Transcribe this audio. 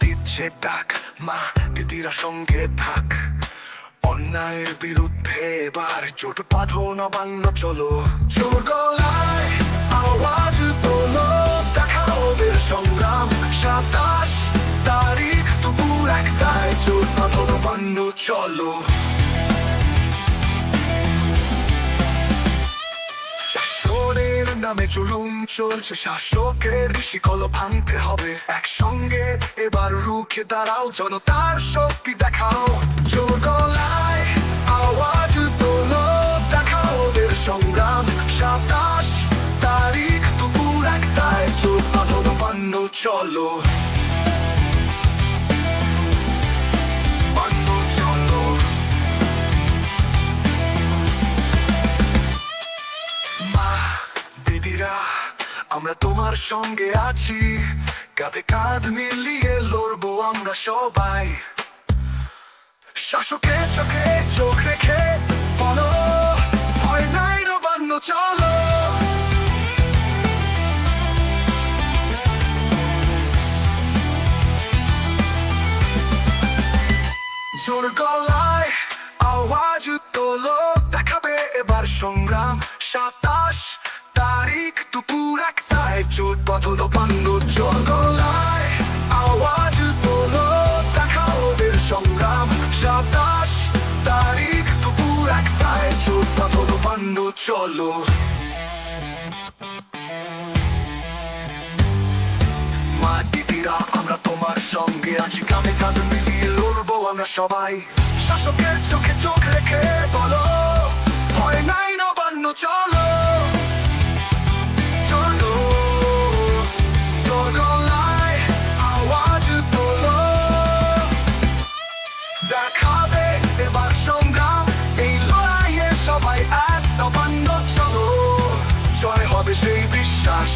দিচ্ছে ডাক, মা দিদিরা সঙ্গে থাক। অন্যায়ের বিরুদ্ধে এবার জোট বাঁধো, নবান্ন চলো। জোর গলায় আওয়াজ তোলো, দেখাও ওদের সংগ্রাম। 27 তারিখ দুপুর 1টায় জোট বাঁধো, নবান্ন চলো। শাসনের নামে জুলুম চলছে, শাসকের শিকল ভাঙতে হবে। একসঙ্গে এবার রুখে দাঁড়াও, জনতার শক্তি দেখাও। জোর গলায় আওয়াজ তোলো, দেখাও ওদের সংগ্রাম। 27 তারিখ দুপুর 1টায় জোট বাঁধো, নবান্ন চলো। দিদিরা আমরা তোমার সঙ্গে আছি, কাঁধে কাঁধ মিলিয়ে লড়বো আমরা সবাই। শাসকের চোখে চোখ রেখে বলো, ভয় নাই, নবান্ন চলো। জোর গলায় আওয়াজ তোলো, দেখাবে এবার সংগ্রাম। 27 তারিখ দুপুর 1টায় জোট বাঁধো, নবান্ন। জোর গলায় আওয়াজ তোলো, দেখাও ওদের সংগ্রাম। 27 তারিখ দুপুর 1টায় জোট বাঁধো, নবান্ন চলো। মা দিদিরা আমরা তোমার সঙ্গে আছি, কাঁধে কাঁধ মিলিয়ে লড়বো আমরা সবাই। শাসকের চোখে চোখ রেখে বলো, ভয় নাই, নবান্ন চলো। চলো জোর গলায় আওয়াজ তোলো, দেখাবে এবার সংগ্রাম। এই লড়াইয়ে সবাই এক, নবান্ন চলো। জয় হবে সেই বিশ্বাস।